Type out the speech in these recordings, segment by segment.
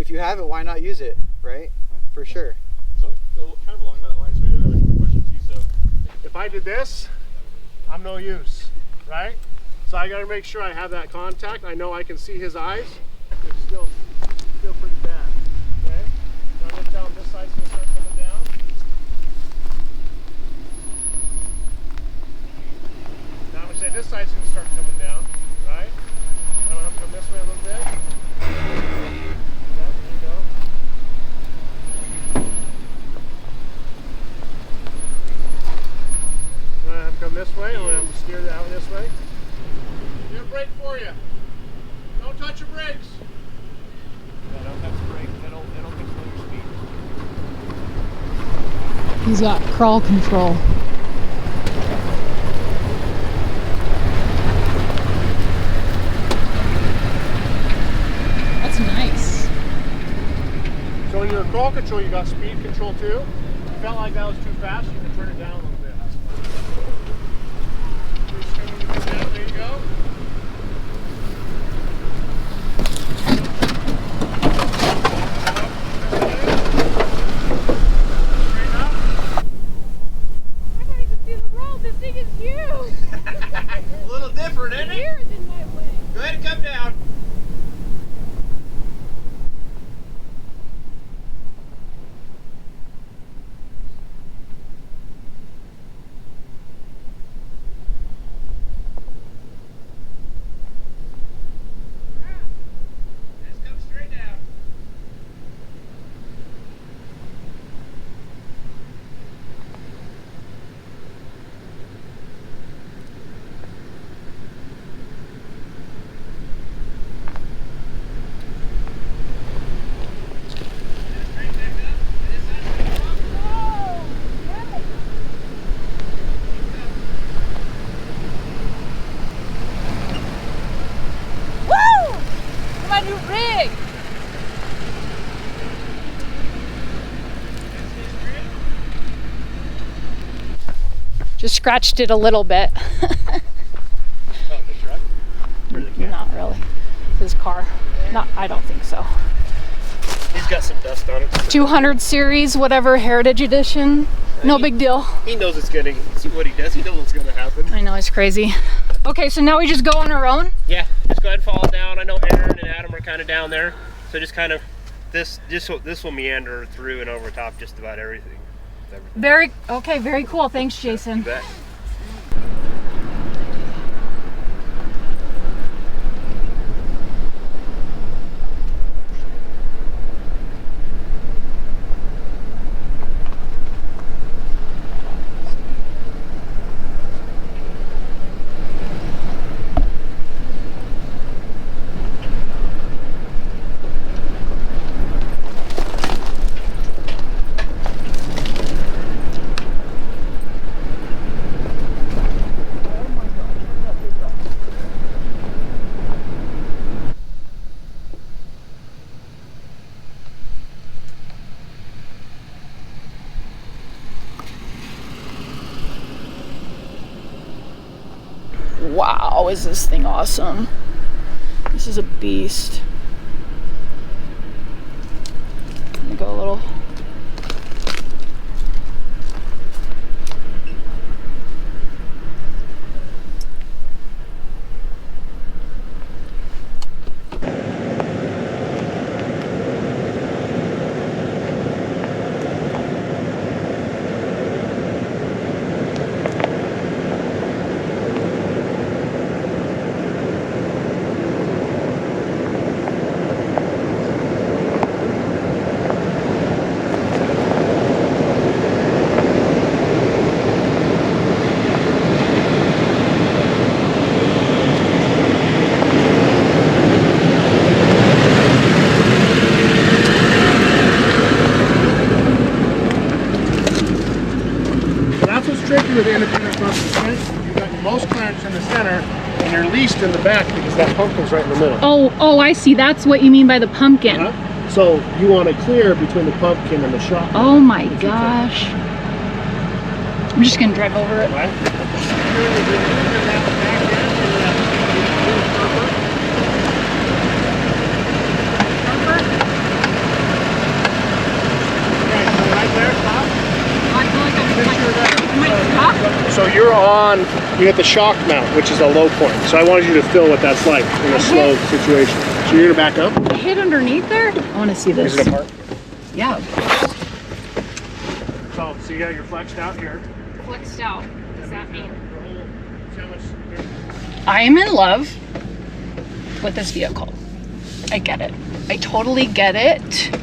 if you have it, why not use it, right? For sure. So kind of along that line, so we do have a quick question too. So if I did this, I'm no use, right? So I got to make sure I have that contact. I know I can see his eyes. It's still pretty bad. Okay. So I'm going to tell him this side's going to start coming down. Now I'm going to say this side's going to start coming down, right? Now I'm going to come this way a little bit. Yeah, there you go. I'm come this way, and I'm going to steer that out this way. Get a brake for you. Don't touch your brakes. Yeah, don't touch the brake. It'll control your speed. He's got crawl control. That's nice. So in your crawl control, you got speed control too. If you felt like that was too fast, you can turn it down a little bit. There you go. I can't even see the road. This thing is huge. A little different, isn't it? Years in my way. Go ahead and come down. Just scratched it a little bit. Oh, the truck? Or the cat? Not really. His car. Not, I don't think so. He's got some dust on it. 200 series, whatever, Heritage Edition. No big deal. He knows it's gonna, see what he does, he knows what's gonna happen. I know, it's crazy. Okay, so now we just go on our own? Yeah, just go ahead and fall down. I know Aaron and Adam are kind of down there. So just kind of, this will meander through and over top just about everything. Very cool. Thanks, Jason. You bet. Wow, is this thing awesome. This is a beast. I'm gonna go a little. With the independent front suspension, you've got your most clearance in the center and you're least in the back because that pumpkin's right in the middle. Oh, I see. That's what you mean by the pumpkin. So you want to clear between the pumpkin and the shop. Oh my gosh. I'm just gonna drive over it. you're on, you hit the shock mount, which is a low point. So I wanted you to feel what that's like in a slow situation. So you're gonna back up? I hit underneath there. I want to see this. Is it apart? Yeah. So you got your flexed out here. Flexed out. What does that mean? See how much here? I am in love with this vehicle. I get it. I totally get it.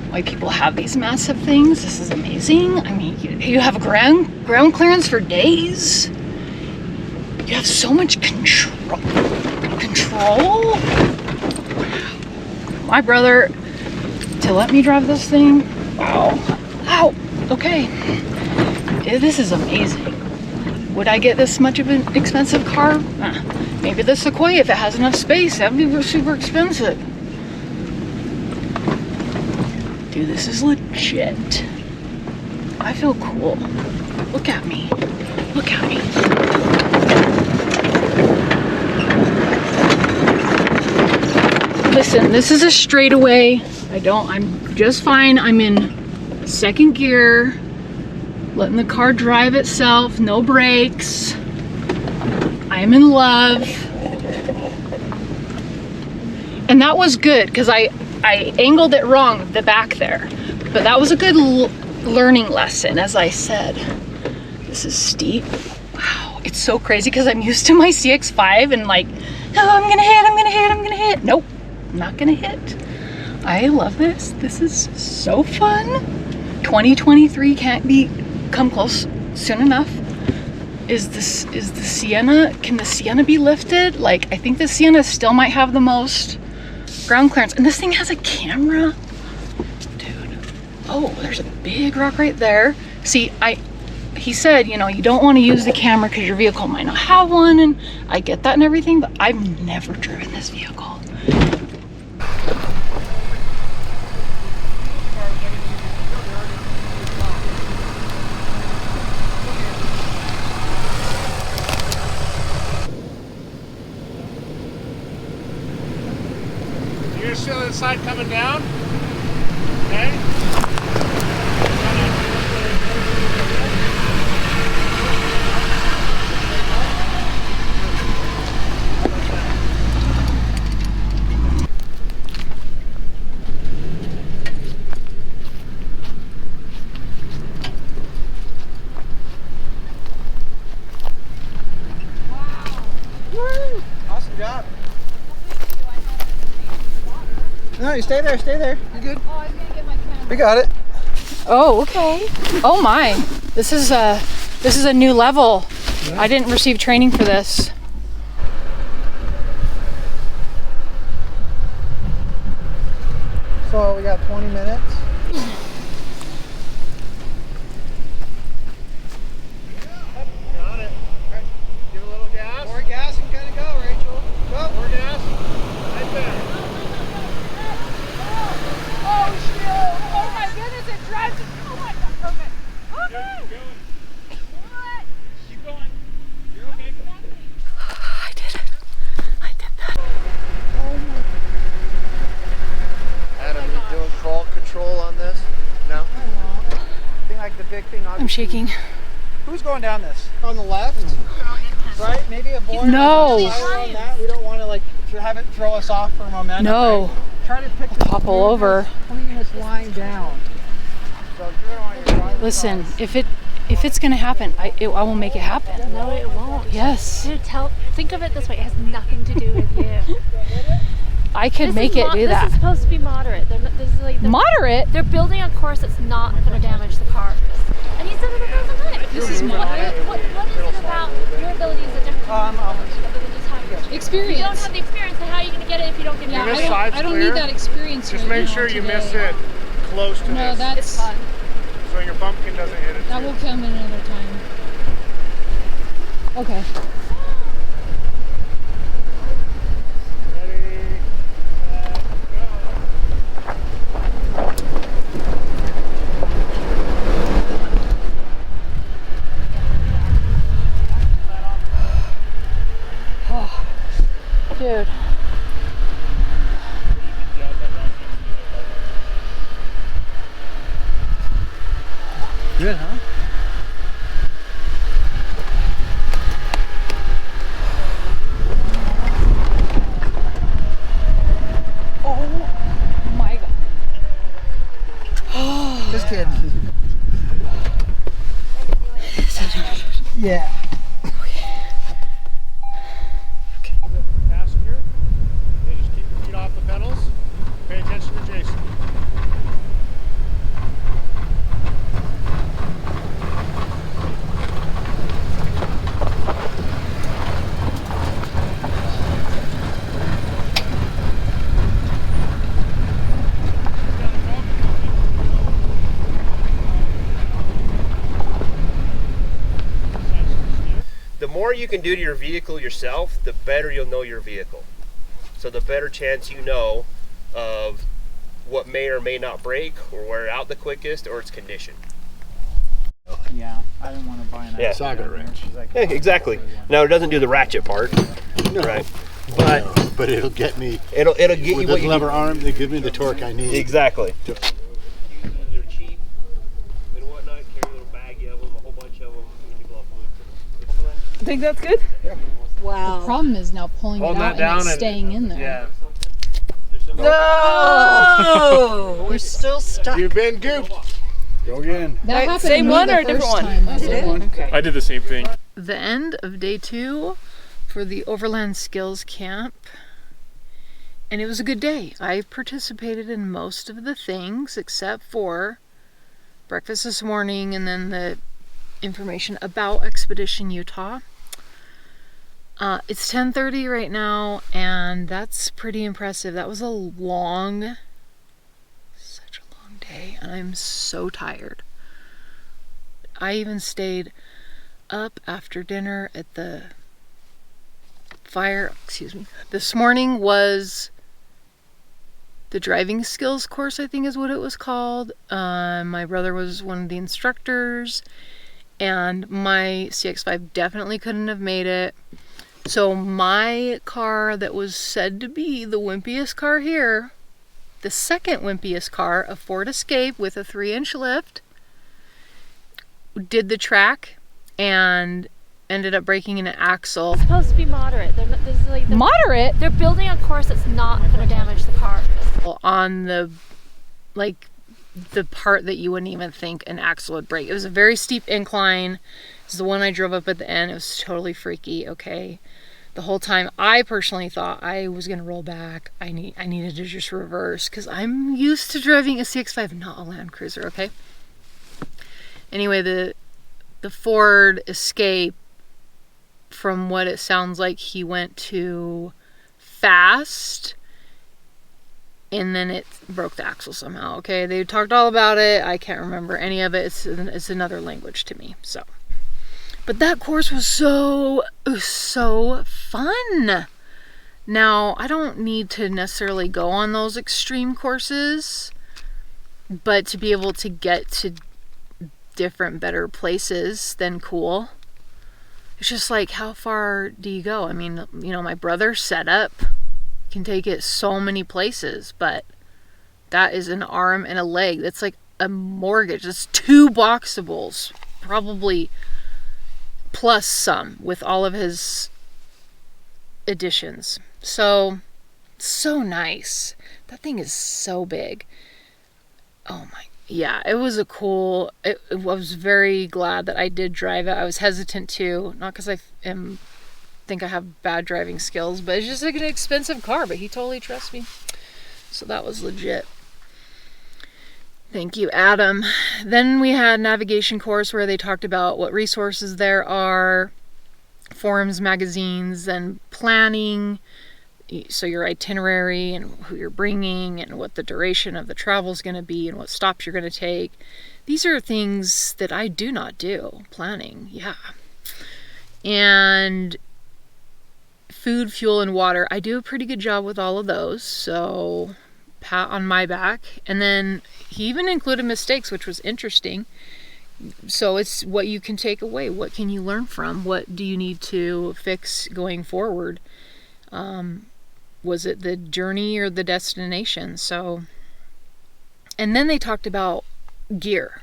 Why people have these massive things. This is amazing. I mean, you have ground clearance for days. You have so much control. My brother to let me drive this thing. Wow. Ow. Okay. This is amazing. Would I get this much of an expensive car? Maybe the Sequoia, if it has enough space, that'd be super expensive. Dude, this is legit. I feel cool. Look at me. Look at me. Listen, this is a straightaway. I'm just fine. I'm in second gear, letting the car drive itself, no brakes. I am in love. And that was good because I angled it wrong, the back there. But that was a good learning lesson, as I said. This is steep. Wow, it's so crazy because I'm used to my CX-5 and like, oh, I'm gonna hit. Nope, I'm not gonna hit. I love this. This is so fun. 2023 can't come close soon enough. Is the Sienna, can the Sienna be lifted? Like, I think the Sienna still might have the most ground clearance. And this thing has a camera. Dude. Oh, there's a big rock right there. See, he said, you know, you don't want to use the camera because your vehicle might not have one, and I get that and everything, but I've never driven this vehicle. You're still inside coming down, okay? Awesome job. No, you stay there, You're good. Oh, I was gonna get my camera. We got it. Oh, okay. Oh my. This is a new level. Yeah. I didn't receive training for this. So we got 20 minutes. Got it. Okay. Give a little gas. More gas and kind of go, Rachel. Go. More gas. Right there. Oh shoot! Oh my goodness, it drives. Oh my god, perfect. Okay. Keep going. What? Keep going. You're okay. I did it. I did that. Adam, you doing crawl control on this? No? I think like the big thing. I'm shaking. Who's going down this? On the left? Right? Maybe a board. No. On that. We don't want to like have it throw us off for momentum. No. Right? Try to pick the Topple over. cleanest line down. So you're on your driver's Listen, side. if it's gonna happen, I will make it happen. No, it won't. Yes. Dude, think of it this way. It has nothing to do with you. I could make it do This that. is supposed to be moderate. This is like Moderate? They're building a course that's not going to damage the car. And he said it a thousand times. This is moderate. What is it about your abilities that different abilities have? Experience. You don't have the experience, then how are you going to get it if you don't get it? This side's I don't clear. need that experience. Just right make now sure you today. miss it close to No, this. that's It's fun. So your bumpkin doesn't hit it. that too. will come in another time. Okay. Ready, set, go. Dude. Good, huh? kidding. Yeah. Passenger, they just keep your feet off the pedals. Pay attention to Jason. The more you can do to your vehicle yourself, the better you'll know your vehicle. So the better chance you know of what may or may not break, or wear out the quickest, or its condition. Yeah, I didn't want to buy an Saga wrench. Yeah, exactly. Now it doesn't do the ratchet part, right? But it'll get me. It'll get you With what the you lever need. arm, they give me the torque I need. Exactly. They're cheap and whatnot. Carry a little baggie of them, a whole bunch of them. And you blow up with Think that's good? The problem is now pulling it out and it's staying in there. Yeah. No! We're still stuck. You've been gooped. Go again. That happened to same me one the or a different first one? time. Did it? Okay. I did the same thing. The end of day 2 for the Overland Skills Camp. And it was a good day. I participated in most of the things except for breakfast this morning and then the information about Expedition Utah. It's 10:30 right now, and that's pretty impressive. That was such a long day, and I'm so tired. I even stayed up after dinner at the fire. This morning was the driving skills course, I think is what it was called. My brother was one of the instructors, and my CX-5 definitely couldn't have made it. So my car that was said to be the wimpiest car here, the second wimpiest car, a Ford Escape with a 3-inch lift, did the track and ended up breaking an axle. It's supposed to be moderate. Moderate? They're building a course that's not going to damage the car. On the part that you wouldn't even think an axle would break. It was a very steep incline. It was the one I drove up at the end. It was totally freaky, okay? The whole time I personally thought I was gonna roll back. I needed to just reverse because I'm used to driving a CX-5, not a Land Cruiser, okay? Anyway, the Ford Escape, from what it sounds like, he went too fast and then it broke the axle somehow, okay? They talked all about it. I can't remember any of it. It's another language to me, so. But that course was so fun. Now, I don't need to necessarily go on those extreme courses, but to be able to get to different, better places, then cool. It's just like, how far do you go? I mean, you know, my brother's setup can take it so many places, but that is an arm and a leg. That's like a mortgage. That's 2 boxables, probably, plus some with all of his additions. So nice. That thing is so big. Oh my, yeah, it was I was very glad that I did drive it. I was hesitant too, not because I think I have bad driving skills, but it's just like an expensive car, but he totally trusts me. So that was legit. Thank you, Adam. Then we had navigation course where they talked about what resources there are, forums, magazines, and planning. So your itinerary and who you're bringing and what the duration of the travel is going to be and what stops you're going to take. These are things that I do not do. Planning, yeah. And food, fuel, and water. I do a pretty good job with all of those, so pat on my back. And then he even included mistakes, which was interesting. So it's what you can take away. What can you learn from? What do you need to fix going forward? Was it the journey or the destination? So, and then they talked about gear.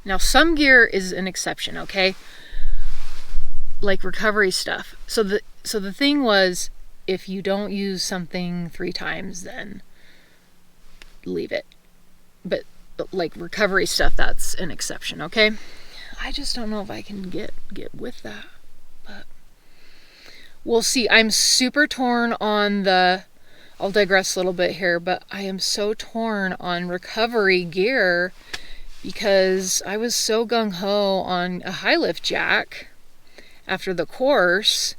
Now, some gear is an exception, okay? Like recovery stuff. So the thing was, if you don't use something 3 times, then leave it. But like recovery stuff, that's an exception, okay? I just don't know if I can get with that, but we'll see. I'm super torn on the, I'll digress a little bit here, but I am so torn on recovery gear because I was so gung-ho on a high lift jack after the course.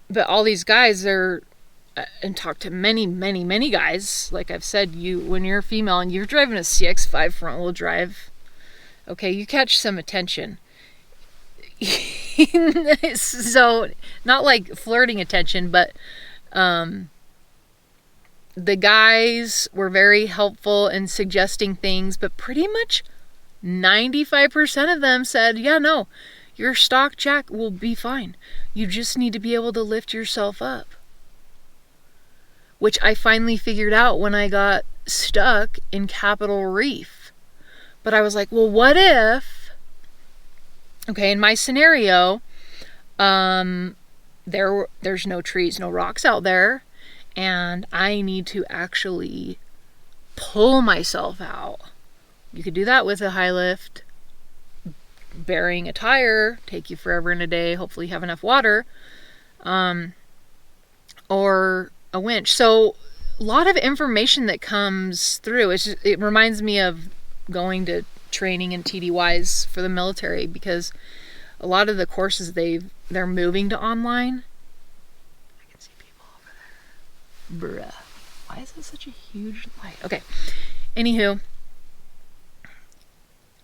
But all these guys are, and talk to many guys, like I've said, when you're a female and you're driving a CX-5 front wheel drive, okay, you catch some attention. So not like flirting attention, but the guys were very helpful in suggesting things, but pretty much 95% of them said, yeah, no, your stock jack will be fine. You just need to be able to lift yourself up. Which I finally figured out when I got stuck in Capitol Reef. But I was like, well, what if, okay, in my scenario, there's no trees, no rocks out there, and I need to actually pull myself out. You could do that with a high lift. Burying a tire take you forever and a day. Hopefully you have enough water, or a winch. So a lot of information that comes through. It reminds me of going to training in TDYs for the military, because a lot of the courses they're moving to online. I can see people over there. Bruh. Why is it such a huge light? Okay. Anywho.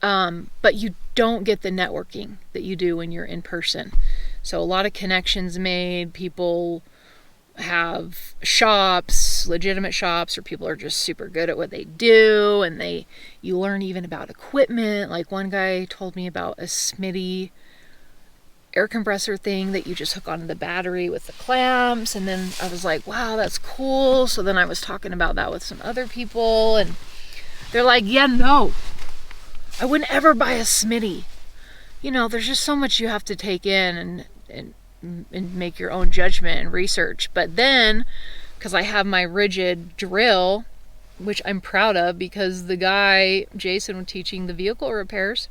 But you don't get the networking that you do when you're in person. So a lot of connections made. People have shops, legitimate shops, or people are just super good at what they do, and you learn even about equipment. Like one guy told me about a Smitty air compressor thing that you just hook onto the battery with the clamps, and then I was like, wow, that's cool. So then I was talking about that with some other people, and they're like, yeah, no, I wouldn't ever buy a Smitty. You know, there's just so much you have to take in and make your own judgment and research. But then, because I have my rigid drill, which I'm proud of, because the guy, Jason, was teaching the vehicle repairs,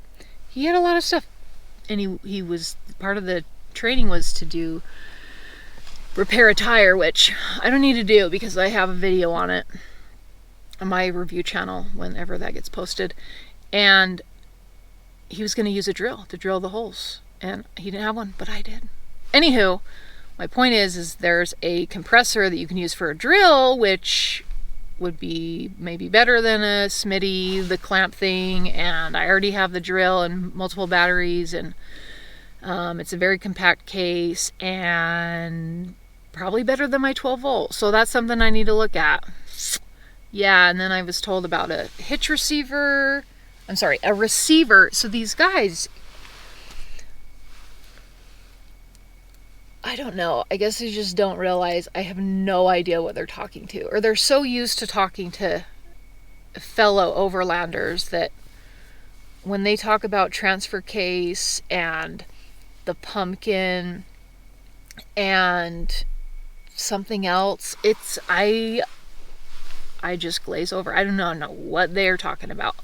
he had a lot of stuff. And he was, part of the training was to repair a tire, which I don't need to do because I have a video on it on my review channel whenever that gets posted. And he was going to use a drill to drill the holes, and he didn't have one, but I did. Anywho, my point is there's a compressor that you can use for a drill, which would be maybe better than a Smitty, the clamp thing, and I already have the drill and multiple batteries, and it's a very compact case, and probably better than my 12 volt. So that's something I need to look at. Yeah, and then I was told about a hitch receiver. I'm sorry, a receiver. So these guys, I don't know. I guess they just don't realize I have no idea what they're talking to. Or they're so used to talking to fellow overlanders that when they talk about transfer case and the pumpkin and something else, I just glaze over. I don't know what they're talking about.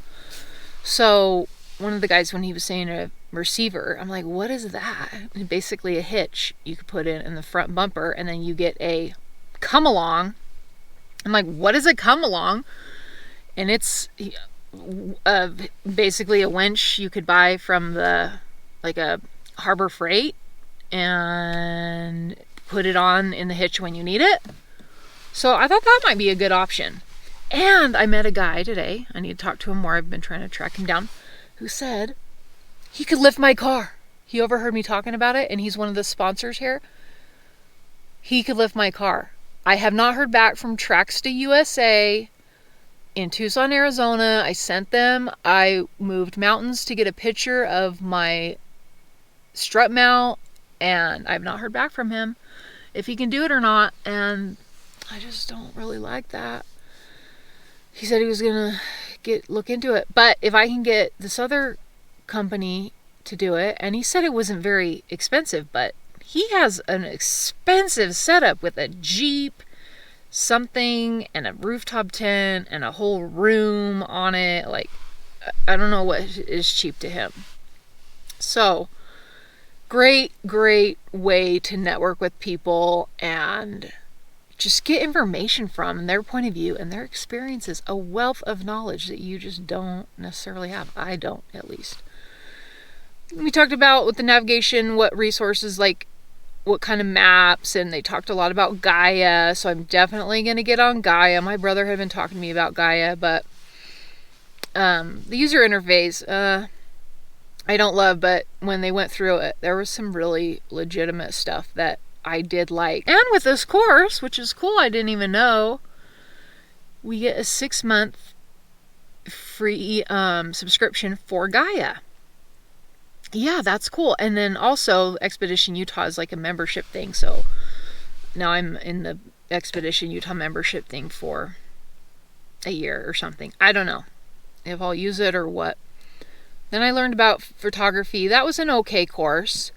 So one of the guys, when he was saying a receiver, I'm like, what is that? And basically a hitch you could put in the front bumper, and then you get a come along. I'm like, what is a come along? And it's basically a winch you could buy from like a Harbor Freight and put it on in the hitch when you need it. So I thought that might be a good option. And I met a guy today, I need to talk to him more, I've been trying to track him down, who said he could lift my car. He overheard me talking about it, and he's one of the sponsors here. He could lift my car. I have not heard back from Tracks to USA in Tucson, Arizona. I sent them. I moved mountains to get a picture of my strut mount, and I've not heard back from him if he can do it or not, and I just don't really like that. He said he was gonna look into it, but if I can get this other company to do it, and he said it wasn't very expensive, but he has an expensive setup with a Jeep, something and a rooftop tent and a whole room on it. Like, I don't know what is cheap to him. So, great way to network with people and just get information from their point of view and their experiences. A wealth of knowledge that you just don't necessarily have. I don't, at least. We talked about with the navigation, what resources, like what kind of maps, and they talked a lot about GAIA, so I'm definitely going to get on GAIA. My brother had been talking to me about GAIA, but the user interface, I don't love, but when they went through it, there was some really legitimate stuff that I did like. And with this course, which is cool, I didn't even know, we get a 6-month free subscription for GAIA. Yeah, that's cool. And then also Expedition Utah is like a membership thing. So now I'm in the Expedition Utah membership thing for a year or something. I don't know if I'll use it or what. Then I learned about photography. That was an okay course.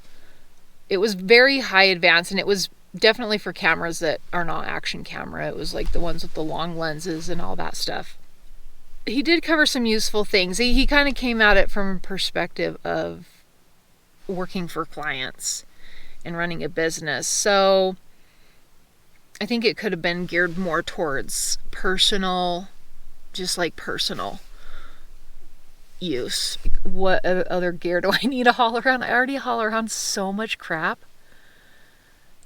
It was very high advanced, and it was definitely for cameras that are not action camera. It was like the ones with the long lenses and all that stuff. He did cover some useful things. He kind of came at it from a perspective of working for clients and running a business. So I think it could have been geared more towards personal, just like personal use. What other gear do I need to haul around? I already haul around so much crap,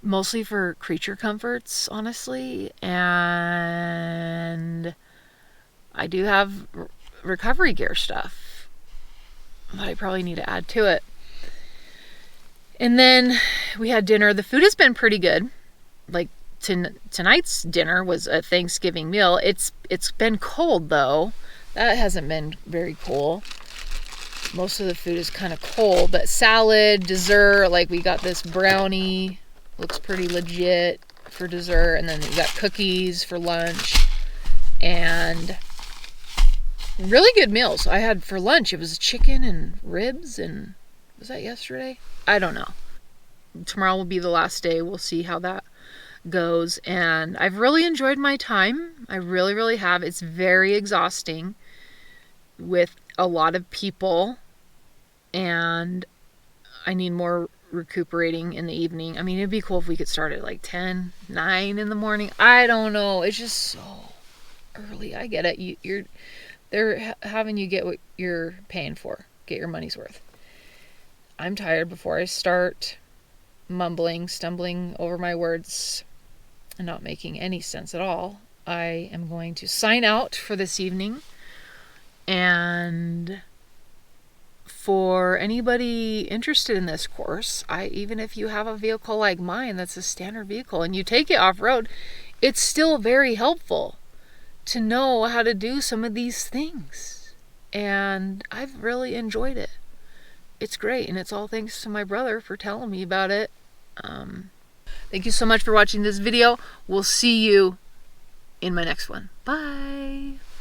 mostly for creature comforts, honestly. And I do have recovery gear stuff that I probably need to add to it. And then we had dinner. The food has been pretty good. Like tonight's dinner was a Thanksgiving meal. It's been cold though. That hasn't been very cool. Most of the food is kind of cold, but salad, dessert, like we got this brownie, looks pretty legit for dessert. And then we got cookies for lunch and really good meals. I had for lunch, it was chicken and ribs, and was that yesterday? I don't know. Tomorrow will be the last day. We'll see how that goes. And I've really enjoyed my time. I really have. It's very exhausting with a lot of people, and I need more recuperating in the evening. I mean, it'd be cool if we could start at like 10, 9 in the morning. I don't know. It's just so early. I get it. They're having you get what you're paying for. Get your money's worth. I'm tired before I start mumbling, stumbling over my words, and not making any sense at all. I am going to sign out for this evening. And for anybody interested in this course, even if you have a vehicle like mine that's a standard vehicle and you take it off-road, it's still very helpful to know how to do some of these things. And I've really enjoyed it. It's great, and it's all thanks to my brother for telling me about it. Thank you so much for watching this video. We'll see you in my next one. Bye!